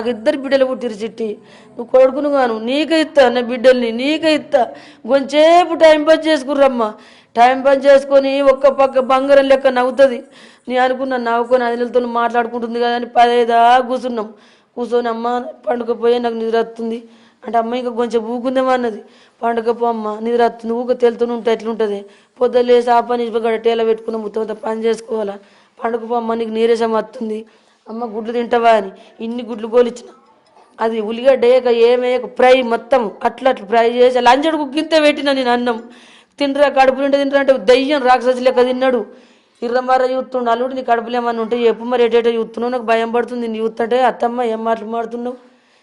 నాకు ఇద్దరు బిడ్డలు పుట్టిరు చిట్టి, నువ్వు కొడుకును గాను నీకే ఇస్తా, నా బిడ్డల్ని నీకే ఇస్తా. కొంచెంసేపు టైం పాస్ చేసుకుర్రమ్మా. టైం పాస్ చేసుకొని ఒక్క పక్క బంగారం లెక్క నవ్వుతుంది. నేను అనుకున్నాను నవ్వుకొని అదిలతో మాట్లాడుకుంటుంది కదా అని 10 కూర్చున్నాం. కూర్చొని అమ్మ పండుగపోయే నాకు నిద్ర వస్తుంది అంటే అమ్మ ఇంకా కొంచెం ఊకుందేమో అన్నది. పండుగపో అమ్మ నిద్ర వస్తుంది, ఊక తెలుతూనే ఉంటే ఎట్లుంటుంది, పొద్దున్న లేసి ఆ పని గడటేలా పెట్టుకున్న మొత్తం పని చేసుకోవాలా. పండుగపో అమ్మ నీకు నీరసం వస్తుంది, అమ్మ గుడ్లు తింటావా అని ఇన్ని గుడ్లు గోలిచ్చిన. అది ఉల్లిగడ్డ ఏమేయక ఫ్రై మొత్తం అట్లా ఫ్రై చేసి లంచడుకు గింత పెట్టిన నేను అన్నం. తింటరా కడుపు నిండా తింటరా అంటే దయ్యం రాక్షసి లెక్క తిన్నాడు. ఇర్రమర్ర చూస్తుండు. అల్లుడు నీ కడుపులేమన్నా ఉంటే ఎప్పు మరి ఎటేటో చూస్తున్నావు, నాకు భయం పడుతుంది. నీ చూస్తుంటే అత్తమ్మ ఏం మాట్లాడుతున్నావు,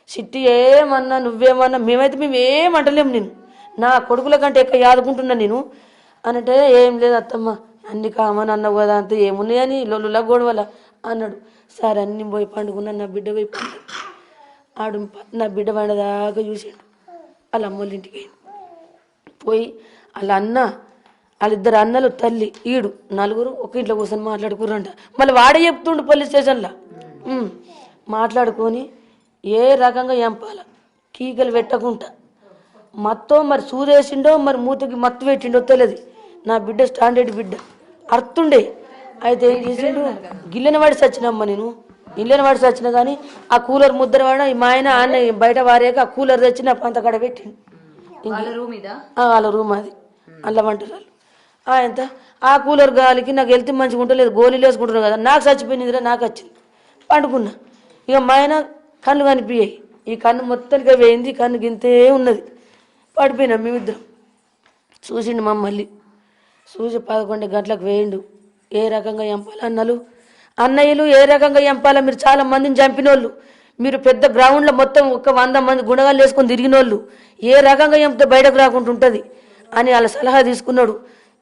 సిట్టి ఏమన్నా నువ్వేమన్నా మేము ఏమంటలేము, నేను నా కొడుకుల కంటే ఎక్కువ యాదుకుంటున్నా నేను అంటే ఏం లేదు అత్తమ్మ అన్ని కామని అన్నావు కదా అంత ఏమున్నాయని లొల్లులా గొడవల అన్నాడు. సరే అన్ని పోయి పండుకున్నా. నా బిడ్డ పోయి ఆడు నా బిడ్డ పండదాకా చూసాడు. వాళ్ళ అమ్మోళ్ళ ఇంటికి పోయి వాళ్ళిద్దరు అన్నలు తల్లి ఈడు నలుగురు ఒక ఇంట్లో కూర్చొని మాట్లాడుకుర్రంట. మళ్ళీ వాడే చెప్తుండు పోలీస్ స్టేషన్లో మాట్లాడుకొని ఏ రకంగా ఎంపాల కీకలు పెట్టకుండా మత్తో మరి సూదేసిండో మరి మూతకి మత్తు పెట్టిండో తెలియదు. నా బిడ్డ స్టాండర్డ్ బిడ్డ అర్థుండే. అయితే ఏం చేసిండు, గిల్లెన వాడి సచ్చినమ్మ నేను ఇల్లెన వాడి సచ్చిన కానీ ఆ కూలర్ ముద్దర వాడ మా ఆయన బయట వారేక ఆ కూలర్ తెచ్చి నా పంత కడ పెట్టిండు. వాళ్ళ రూమ్ అది అల్ల వంటలు ఎంత ఆ కూలర్ గాలికి నాకు వెళ్తే మంచిగా ఉంటలేదు, గోళీలు వేసుకుంటున్నాను కదా, నాకు చచ్చిపోయినదిరా నాకు వచ్చింది. పండుకున్నా. ఇక మా ఆయన కళ్ళు కనిపించాయి, ఈ కన్ను మొత్తానికి వేయింది, కన్ను గింతే ఉన్నది. పడిపోయినాం మేమిద్దరం. చూసిండు మమ్మల్ని చూసి 11 గంటలకు వేయిండు. ఏ రకంగా ఎంపాలి అన్నయ్యలు ఏ రకంగా ఎంపాలా, మీరు చాలా మందిని చంపినోళ్ళు, మీరు పెద్ద గ్రౌండ్లో మొత్తం ఒక 100 మంది గుణగాలు వేసుకొని తిరిగినోళ్ళు, ఏ రకంగా ఎంపితే బయటకు రాకుండా ఉంటుంది అని వాళ్ళ సలహా తీసుకున్నాడు.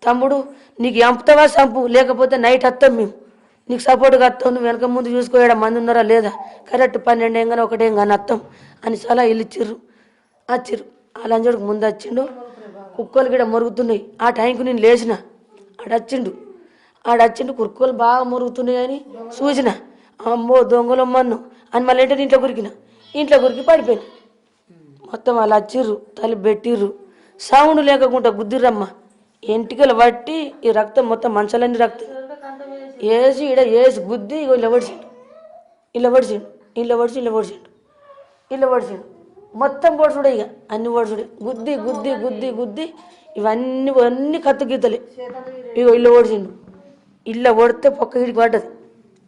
తమ్ముడు నీకు ఎంపుతావా చంపు, లేకపోతే నైట్ వస్తాం మేము నీకు సపోర్ట్గా వస్తాం, నువ్వు వెనక ముందు చూసుకోవడం మంది ఉన్నారా లేదా, కరెక్ట్ 12 ఏంగానే 1 ఏంగానే వస్తాం అని సలహా వీళ్ళు వచ్చిర్రు. ఆ లంజోడికి ముందు వచ్చిండు. కుక్కలు కూడా మొరుగుతున్నాయి. ఆ టైంకు నేను లేచిన ఆడొచ్చిండు కుక్కలు బాగా మొరుగుతున్నాయి అని చూసిన. అమ్మో దొంగలమ్మన్ను అని మళ్ళీ ఏంటంటే ఇంట్లో కురికి పడిపోయినా. మొత్తం అలా వచ్చిర్రు, తల్లి పెట్టిర్రు, సౌండ్ లేకుండా గుద్దిర్రమ్మ. ఎంటికలు పట్టి ఈ రక్తం మొత్తం మంచాలన్నీ రక్తం వేసి వేసి గుద్ది ఇలా పడిచిండు మొత్తం పొడుచుడే. ఇక అన్ని పొడుచుడే గుద్ది ఇవన్నీ కత్తు గీతలే. ఇగో ఇల్లు పొడిచిండు. ఇల్లు పొడితే పక్క ఈడికి పడ్డది.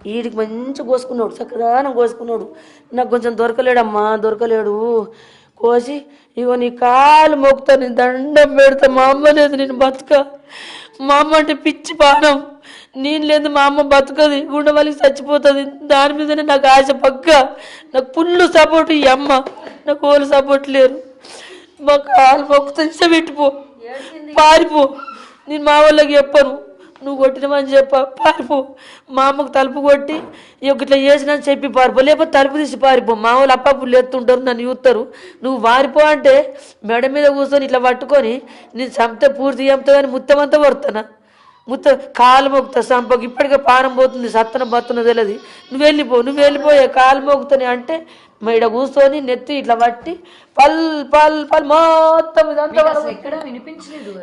ఈడికి మంచి కోసుకున్నాడు, చక్కదానం కోసుకున్నాడు. నాకు కొంచెం దొరకలేడు కోసి ఇగో నీ కాలు మొక్కుతా, నీ దండం పెడతా, మా అమ్మ లేదు నేను బతుక, మా అమ్మ అంటే పిచ్చి బాణం, నేను లేదు మా అమ్మ బతుకది, గుండె వాళ్ళకి చచ్చిపోతుంది, దాని మీదనే నాకు ఆశ పక్క, నాకు ఫుల్ సపోర్ట్ ఈ అమ్మ, నాకు ఓళ్ళు సపోర్ట్ లేరు, మా కాలు మొక్కుతా పెట్టిపో పారిపో, నేను మా వాళ్ళకి చెప్పను, నువ్వు కొట్టినమని పారిపో, మా అమ్మకు తలుపు కొట్టి ఇట్లా చేసినా చెప్పి పారిపో, లేకపోతే తలుపు తీసి పారిపో, మా వాళ్ళు అప్పప్పుడు లేస్తుంటారు నన్ను చూస్తారు, నువ్వు వారిపో అంటే మెడ మీద కూర్చొని ఇట్లా పట్టుకొని నేను చంపితే పూర్తి చంపుతా కానీ ముత్తమంతా పడుతున్నా, కాలు మోగుతా సంపకు, ఇప్పటికే పానం పోతుంది, సత్తన బతున్న తెలియదు, నువ్వు వెళ్ళిపోయే కాలు మోగుతాని అంటే ఈడ కూర్చొని నెత్తి ఇట్లా పట్టి పల్ మొత్తం ఇదంతా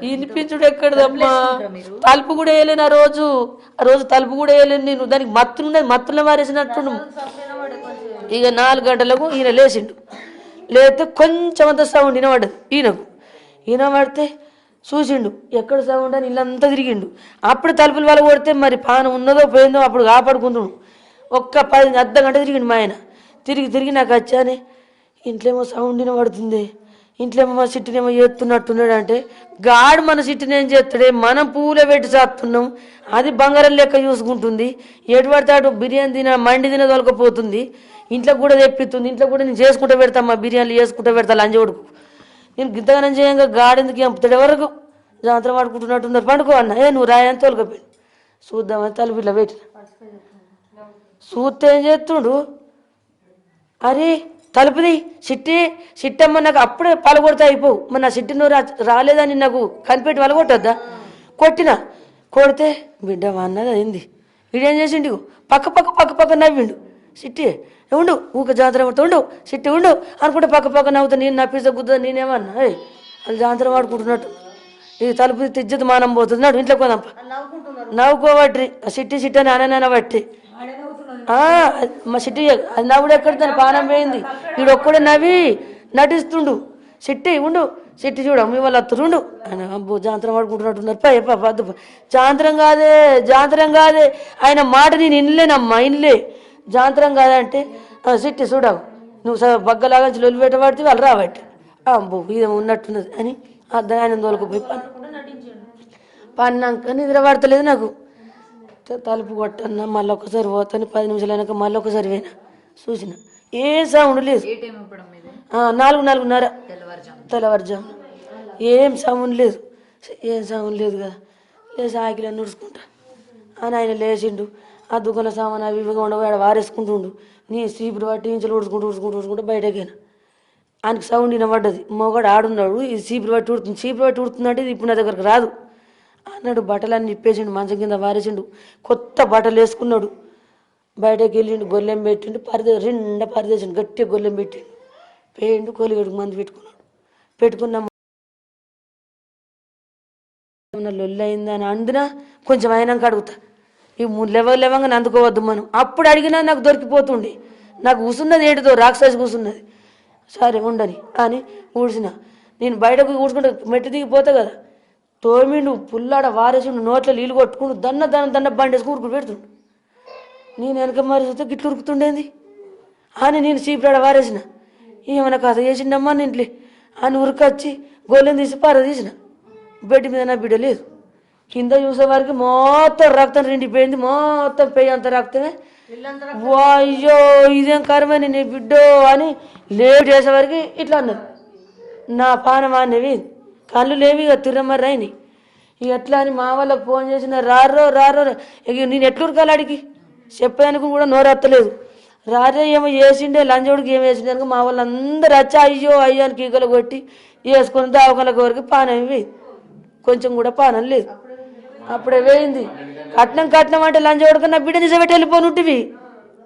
వినిపించుడు ఎక్కడదమ్మా. తలుపు కూడా వేయలేను ఆ రోజు తలుపు కూడా వేయలేను నేను, దానికి మత్తులో మారేసినట్టు. ఇక 4 గంటలకు ఈయన లేచిండు. లేకపోతే కొంచెం అంత సౌండ్ వినబడ్డది ఈయన చూసిండు ఎక్కడ సౌండ్ అని ఇల్లంతా తిరిగిండు. అప్పుడు తలుపులు వాళ్ళు కొడితే మరి పానం ఉన్నదో పోయిందో అప్పుడు కాపాడుకుంటున్నాడు. ఒక్క 10 అర్ధగంట తిరిగిండు మా ఆయన. తిరిగి నాకు వచ్చానే ఇంట్లో ఏమో సౌండ్ వినబడుతుంది, ఇంట్లో ఏమో మా సిట్టినేమో చేస్తున్నట్టున్నాడు అంటే, గాడు మన సిట్టిని ఏం చేస్తాడే, మనం పూలే పెట్టి చేస్తున్నాం, అది బంగారం లెక్క చూసుకుంటుంది, ఎటు పడతాడు బిర్యానీ మండి తొలకపోతుంది, ఇంట్లో కూడా తెప్పిస్తుంది, ఇంట్లో కూడా నేను చేసుకుంటూ పెడతామ్మా, బిర్యానీలు చేసుకుంటూ పెడతా లంజోడుకు, నేను గింతగానం చేయంగా గాడెందుకు చంపుతాడు, ఎవరికి జాతర పడుకుంటున్నట్టున్నారు, పండుకో అన్న నువ్వు రాయని తోలుకపోయాడు. చూద్దామని తలుపు ఇట్లా పెట్టిన, చూస్తే ఏం చేస్తుండు, అరే తలుపుది సిట్టమ్మ, నాకు అప్పుడే పలగొడతా అయిపోవు, మరి నా సిట్టి నువ్వు రాలేదని నాకు కనిపెట్టి పలగొట్టద్దా, కొడితే బిడ్డ అన్నది అయింది. వీడేం చేసిండు పక్క నవ్విండు, సిట్టి ఉండు ఊక జాతర పడుతూ ఉండు సిట్టి ఉండు అనుకుంటే పక్క నవ్వుతా నేను నా పిజ్జ గుద్దా నేనేమన్నా వాళ్ళు జాతర వాడుకుంటున్నట్టు ఇది తలుపు తిజ్జత మానం పోతుంది నాడు ఇంట్లో పోదాంప నవ్వుకోబట్టి సిట్టి అని అనైనా బట్టి మా సిట్టి అది నవ్వుడు ఎక్కడ దాని పానం పోయింది వీడు ఒక్కడే నవ్వి నటిస్తుండు సిట్టి ఉండు సిట్టి చూడ మీ వాళ్ళు అత్తురుండు ఆయన అబ్బో జాంతరం వాడుకుంటున్నట్టున్నారు పద్దు జాంతరం కాదే ఆయన మాట నేను ఇన్లేనమ్మా ఇన్లే జాంతరం కాదంటే సిట్టి చూడవు నువ్వు బగ్గలాగా లొల్లి పెట్టబడితే వాళ్ళు రాబట్టి అబ్బో ఇది ఉన్నట్టున్నది అని ఆయన తోలుకుపోయి పన్నాక నిద్ర పడతలేదు నాకు తలుపు కొట్టన్నా మళ్ళీ ఒకసారి పోతాను 10 నిమిషాలు అయినాక మళ్ళీ ఒకసారి పోయినా చూసిన ఏ సౌండ్ లేదు 4:30 తెల్లవారుజాము ఏం సౌండ్ లేదు కదా లేచి ఆకిలా నుడుచుకుంటా అని ఆయన లేచిండు ఆ దుకాణ సామాన్ అవి ఇవిగా ఉండవు ఆడ వారేసుకుంటుండు నీ సీపుడు పట్టి ఇంచులు ఉడుచుకుంటూ బయటకేనా ఆయనకి సౌండ్ వినబడ్డది మొగడు ఆడున్నాడు ఈ సీపుడు పట్టి ఉడుతుందంటే ఇది ఇప్పుడు నా దగ్గరకు రాదు అన్నాడు బట్టలన్నీ ఇప్పేసిండు మంచం కింద వారేసిండు కొత్త బట్టలు వేసుకున్నాడు బయటకు వెళ్ళిండు గొల్లెం పెట్టిండు రెండా పరిదేసిండు గట్టిగా గొల్లెం పెట్టిండు పేండు కోలిగడుకు మంది పెట్టుకున్న లొల్లి అయిందని అందున కొంచెం అయినాక అడుగుతా ఈ లేవంగానే అందుకోవద్దు మనం అప్పుడు అడిగినా నాకు దొరికిపోతుండే నాకు కూసున్నది ఏంటిదో రాక్షసి కూసున్నది సరే ఉండని అని ఊడ్చిన నేను బయటకు ఊడ్చుకుంటే మెట్టి దిగిపోతా కదా తోమిండు పుల్లాడ వారేసిండు నోట్లో నీళ్ళు కొట్టుకుంటూ దన్న బండేసుకు ఉరుకుడు పెడుతుండు నేను వెనక మరి చూస్తే గిట్లు ఉరుకుతుండేది అని నేను చీపురాడ వారేసిన ఏమైనా కథ చేసిండమ్మా ఇంట్లో అని ఉరికొచ్చి గోళ్ళని తీసి తీసిన బెడ్ మీద నా బిడ్డ లేదు కింద చూసేవారికి మొత్తం రక్తం నిండిపోయింది మొత్తం పెయ్యి అంత రక్తమే అయ్యో ఇదేం కరమని నీ బిడ్డో అని లేట్ చేసేవారికి ఇట్లా అన్నారు నా పానం అనేవి కళ్ళు లేవి ఇక తిరమర్రి అయినాయి ఇక ఎట్లా అని మా వాళ్ళకి ఫోన్ చేసిన రారో ఇక నేను ఎట్లు ఉరకాలి అడిగి చెప్పడానికి కూడా నోరెత్తలేదు రారే ఏమో వేసిండే లంజోడికి ఏం వేసిండే అనుకో మా వాళ్ళు అందరు వచ్చి అయ్యో అని కీకలు కొట్టి వేసుకుని దావకాలకు వరకు పానం ఇవి కొంచెం కూడా పానం లేదు అప్పుడే వేయింది కట్నం అంటే లంజోడుకు నా బిడ్డ నిజబెట్టి వెళ్ళిపోనుంటివి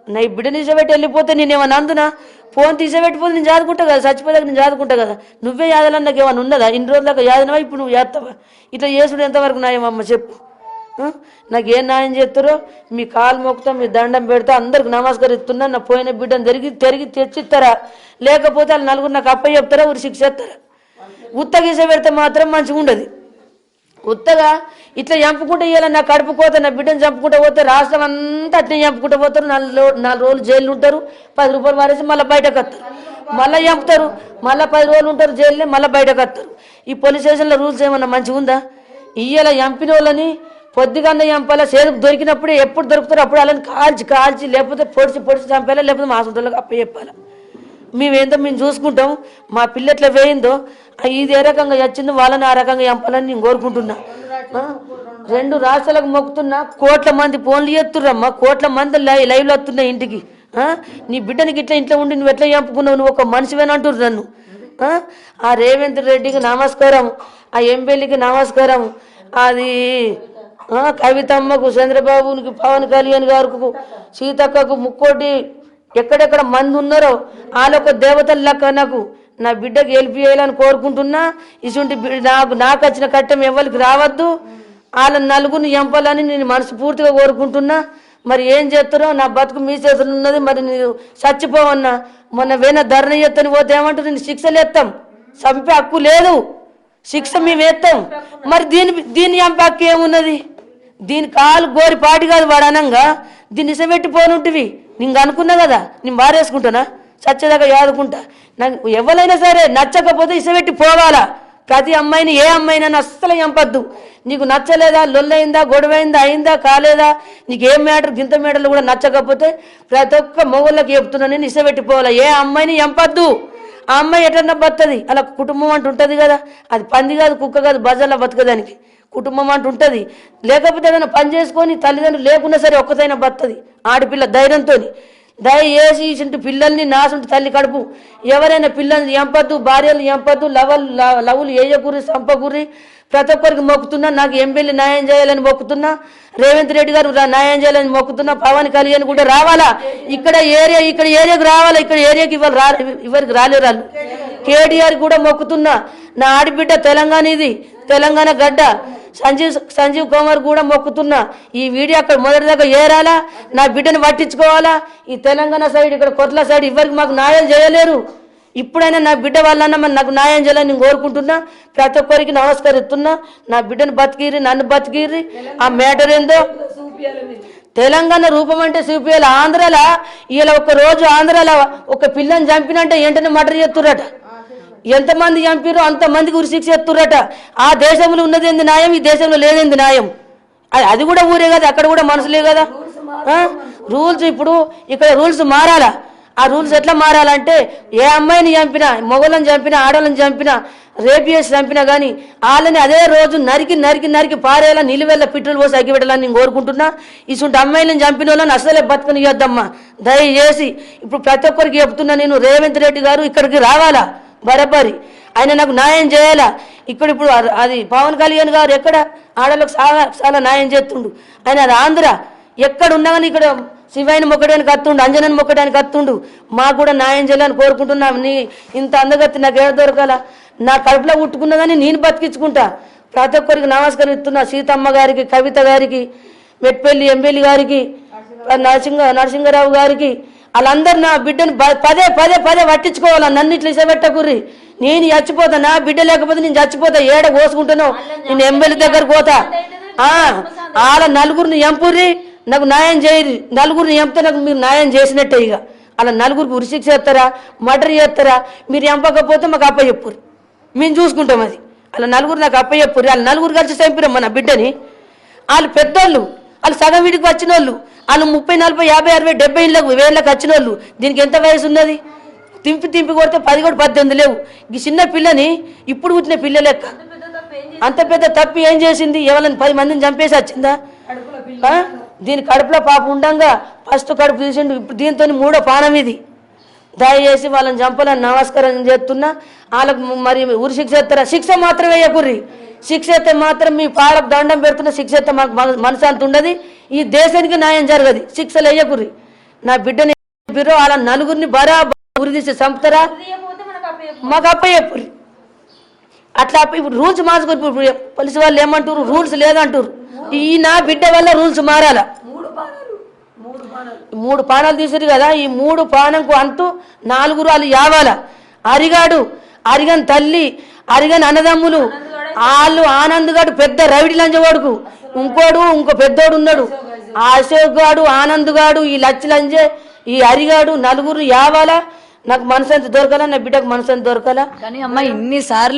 నా ఈ బిడ్డ నిజబెట్టి వెళ్ళిపోతే నేనేమన్నా అందునా ఫోన్ తీసేపెట్టిపోతే నేను చదువుకుంటా కదా చచ్చిపోయాక నేను చదువుకుంటా కదా నువ్వే యాదలని నాకు ఏమన్నా ఉన్నదా ఇన్ని రోజులకు యాదనవా ఇప్పుడు నువ్వు చేస్తావా ఇట్లా చేసుడు ఎంతవరకు న్యాయమమ్మ చెప్పు నాకేం న్యాయం చేస్తారో మీ కాలు మొక్కుతా మీ దండం పెడతా అందరికి నమస్కరిస్తున్నా నా పోయిన బిడ్డను తిరిగి తెచ్చిస్తారా లేకపోతే వాళ్ళు నలుగురు నాకు అప్ప చెప్తారా ఊరి శిక్ష చేస్తారా ఉత్తగీస పెడితే మాత్రం మంచిగా ఉండదు ఉత్తగా ఇట్లా చంపుకుంటే ఇవ్వాలి నా కడుపు పోతే నా బిడ్డను చంపుకుంటూ పోతే రాష్ట్రం అంతా అట్నే చంపుకుంటూ పోతారు 4 రోజులు జైలు ఉంటారు 10 రూపాయలు మారేసి మళ్ళీ బయటకు వస్తారు మళ్ళీ చంపుతారు మళ్ళీ 10 రోజులు ఉంటారు జైలునే మళ్ళీ బయటకు వస్తారు ఈ పోలీస్ స్టేషన్లో రూల్స్ ఏమన్నా మంచిగా ఉందా ఇయ్యాల చంపిన వాళ్ళని పొద్దుగానే చంపాలా చేరుకు దొరికినప్పుడే ఎప్పుడు దొరుకుతారో అప్పుడు వాళ్ళని కాల్చి లేకపోతే పొడిచి చంపాలా లేకపోతే మా సొంతలకు అప్ప చెప్పాలా మేము చూసుకుంటాం మా పిల్ల ఎట్లా వేయిందో ఇది ఏ రకంగా వచ్చిందో వాళ్ళని ఆ రకంగా చంపాలని నేను కోరుకుంటున్నా 2 రాష్ట్రాలకు మొక్కుతున్నా కోట్ల మంది ఫోన్లు చేస్తుర్రమ్మా కోట్ల మంది లైవ్లో వస్తున్నాయి ఇంటికి నీ బిడ్డనికి ఇట్లా ఇంట్లో ఉండి నువ్వు ఎట్లా చంపుకున్నావు నువ్వు ఒక మనిషివేనంటుర్రు నన్ను ఆ రేవంత్ రెడ్డికి నమస్కారం ఆ ఎంపీలకి నమస్కారం అది కవితమ్మకు చంద్రబాబునికి పవన్ కళ్యాణ్ గారికి సీతక్కకు ముక్కోటి ఎక్కడెక్కడ మంది ఉన్నారో వాళ్ళొక దేవతల లెక్క నాకు నా బిడ్డకి హెల్ప్ చేయాలని కోరుకుంటున్నా ఇటువంటి నాకు వచ్చిన కట్టం ఎవరికి రావద్దు వాళ్ళని నలుగురిని చంపాలని నేను మనస్ఫూర్తిగా కోరుకుంటున్నా మరి ఏం చేస్తారో నా బతుకు మీ చేతులు ఉన్నది మరి నేను చచ్చిపోవన్నా మొన్న వేన ధరణ ఎత్తని పోతే ఏమంటారు నేను శిక్షలు ఎత్తాం చంపే హక్కు లేదు శిక్ష మేము ఎత్తాం మరి దీని చంపే హక్కు ఏమున్నది దీని కాలు గోరి పాటి కాదు వాడు అనంగా దీన్ని ఇసబెట్టిపోనుంటివి నేను అనుకున్నా కదా నేను బారేసుకుంటానా చచ్చేదాకా యాదుకుంటా నాకు ఎవరైనా సరే నచ్చకపోతే ఇసబెట్టి పోవాలా ప్రతి అమ్మాయిని ఏ అమ్మాయినైనా అస్సలు చంపద్దు నీకు నచ్చలేదా లొల్లైందా గొడవైందా అయిందా కాలేదా నీకు ఏం మ్యాటర్ గింత మ్యాటర్లు కూడా నచ్చకపోతే ప్రతి ఒక్క మొగోళ్ళకి చెప్తున్నా నేను ఇసబెట్టిపోవాలా ఏ అమ్మాయిని చంపద్దు ఆ అమ్మాయి ఎట్లన్నా బతుంది అలా కుటుంబం అంటూ ఉంటుంది కదా అది పంది కాదు కుక్క కాదు బజార్లో బతకదానికి కుటుంబం అంటూ ఉంటుంది లేకపోతే ఏదైనా పని చేసుకొని తల్లిదండ్రులు లేకున్నా సరే ఒక్కతైనా బతుంది ఆడపిల్ల ధైర్యంతో దయచేసి ఇటువంటి పిల్లల్ని నాసుంటి తల్లి కడుపు ఎవరైనా పిల్లల్ని చంపద్దు భార్యలు చంపద్దు లవులు వేయకూరి చంపకూరి ప్రతి ఒక్కరికి మొక్కుతున్నా, నాకు ఎమ్మెల్యే న్యాయం చేయాలని మొక్కుతున్నా, రేవంత్ రెడ్డి గారు న్యాయం చేయాలని మొక్కుతున్నా, పవన్ కళ్యాణ్ కూడా రావాలా, ఇక్కడ ఏరియాకి రావాలా, ఇక్కడ ఏరియాకి ఇవరికి రాలేరు వాళ్ళు. కేటీఆర్ కూడా మొక్కుతున్నా, నా ఆడబిడ్డ తెలంగాణ, ఇది తెలంగాణ గడ్డ, సంజీవ్ కుమార్ కూడా మొక్కుతున్నా, ఈ వీడియో అక్కడ మొదటిదాకా ఏరాలా, నా బిడ్డను పట్టించుకోవాలా. ఈ తెలంగాణ సైడ్ ఇక్కడ కొట్ల సైడ్ ఇవరికి మాకు న్యాయం చేయలేరు. ఇప్పుడైనా నా బిడ్డ వాళ్ళన్నా మరి నాకు న్యాయం చేయాలని నేను కోరుకుంటున్నా. ప్రతి ఒక్కరికి నమస్కరిస్తున్నా. నా బిడ్డను బతికిర్రి, నన్ను బతికిర్రి. ఆ మ్యాటర్ ఏందో తెలంగాణ రూపం అంటే చూపించాలి. ఆంధ్రాలో ఇలా ఒక రోజు ఆంధ్రాలో ఒక పిల్లని చంపినంటే వెంటనే మర్డర్ చేస్తుర్రట. ఎంతమంది చంపిరో అంతమందికి ఉరిశిక్ష ఎత్తుర్రట. ఆ దేశంలో ఉన్నది ఏంది న్యాయం, ఈ దేశంలో లేదేంది న్యాయం? అది కూడా ఊరే కదా, అక్కడ కూడా మనసులే కదా. రూల్స్ ఇప్పుడు ఇక్కడ రూల్స్ మారాలా. ఆ రూల్స్ ఎట్లా మారాలంటే ఏ అమ్మాయిని చంపినా, మొగలను చంపినా, ఆడవాళ్ళని చంపినా, రేప్ చేసి చంపినా కానీ వాళ్ళని అదే రోజు నరికి నరికి నరికి పారేలా నిలువెల్ల పిట్టులు పోసి అగ్గిపెట్టాలని నేను కోరుకుంటున్నా. ఇటువంటి అమ్మాయిలను చంపిన వాళ్ళని అసలే బతుకుని ఇవ్వద్దమ్మా దయచేసి. ఇప్పుడు ప్రతి ఒక్కరికి చెప్తున్నా నేను, రేవంత్ రెడ్డి గారు ఇక్కడికి రావాలా బరాబరి, ఆయన నాకు న్యాయం చేయాలా. ఇప్పుడు అది పవన్ కళ్యాణ్ గారు ఎక్కడ ఆడలకు చాలా న్యాయం చేస్తుండు. ఆయన అది ఆంధ్ర ఎక్కడ ఉన్నా కానీ ఇక్కడ శివాయిని మొక్కడానికి వస్తుండు, అంజనని మొక్కడానికి వస్తుండు. మాకు కూడా న్యాయం చేయాలని కోరుకుంటున్నా. నీ ఇంత అందగత్తి నాకు ఏడ దొరకాల, నా కడుపులో ఉట్టుకున్నా కానీ నేను బతికించుకుంటా. ప్రతి ఒక్కరికి నమస్కరిస్తున్నా. సీతమ్మ గారికి, కవిత గారికి, మెట్పల్లి ఎమ్మెల్యే గారికి, నరసింహరావు గారికి, వాళ్ళందరూ నా బిడ్డను పదే పదే పదే పట్టించుకోవాలా. నన్ను ఇట్లా ఇసబెట్టకుర్రి, నేను చచ్చిపోతా. నా బిడ్డ లేకపోతే నేను చచ్చిపోతా. ఏడ కోసుకుంటాను, నేను ఎమ్మెల్యే దగ్గరకు పోతా. వాళ్ళ నలుగురిని ఎంపుర్రి, నాకు న్యాయం చేయరు. నలుగురిని ఎంపితే నాకు మీరు న్యాయం చేసినట్టే. ఇక అలా నలుగురికి ఉరిశిక్ష చేస్తారా, మర్డర్ చేస్తారా? మీరు ఎంపకపోతే మాకు అప్పచెప్పుర్రి, మేము చూసుకుంటాం. అది అలా నలుగురు నాకు అప్పచెప్పుర్రి. వాళ్ళు నలుగురు కలిసి చంపిరమ్మా నా బిడ్డని. వాళ్ళు పెద్దోళ్ళు, వాళ్ళు సగం వీడికి వచ్చిన వాళ్ళు, వాళ్ళు 30, 40, 50, 60, 70 ఏళ్ళకి వచ్చిన వాళ్ళు. దీనికి ఎంత వయసు ఉన్నది? తింపి కొడితే 10 కూడా 18 లేవు. ఈ చిన్న పిల్లని ఇప్పుడు పుట్టిన పిల్ల లెక్క. అంత పెద్ద తప్పు ఏం చేసింది? ఎవరైనా 10 మందిని చంపేసి వచ్చిందా? దీని కడుపులో పాప ఉండంగా ఫస్ట్ కడుపు తీసిండు. ఇప్పుడు దీంతో 3వ పానం ఇది. దయచేసి వాళ్ళని చంపాలని నమస్కారం చేస్తున్నా. వాళ్ళకు మరి ఉరిశిక్ష ఎత్తారా? శిక్ష మాత్రమే వేయకుర్రి. శిక్ష ఎత్తే మాత్రం మీ పాలకు దండం పెడుతున్న. శిక్ష ఎత్తే మాకు మనసు అంత ఉండదు. ఈ దేశానికి న్యాయం జరగదు. శిక్షలు వేయకుర్రి. నా బిడ్డని వాళ్ళ నలుగురిని బరాబర్ ఉరి తీసి చంపుతారా? మాకు అప్పచెప్పుర్రి. అట్లా ఇప్పుడు రూల్స్ మార్చుకోరు. ఇప్పుడు పోలీసు వాళ్ళు ఏమంటారు, రూల్స్ లేదంటారు. ఈ నా బిడ్డ వల్ల రూల్స్ మారాల. 3 పానాలు తీసారు కదా, ఈ 3 పానంకు అంటూ 4 వాళ్ళు యావాల. అరిగని తల్లి, అరిగని అన్నదమ్ములు వాళ్ళు. ఆనంద్ గాడు పెద్ద రవిడి లంజవాడుకు, ఇంకో పెద్దోడు ఉన్నాడు, అశోక్ గాడు, ఆనంద్ గాడు, ఈ లచ్చి లంజే, ఈ అరిగాడు, 4 యావాలా. నాకు మనసంత దొరకాల, నా బిడ్డకు మనసంత దొరకాల. కానీ అమ్మ ఇన్నిసార్లు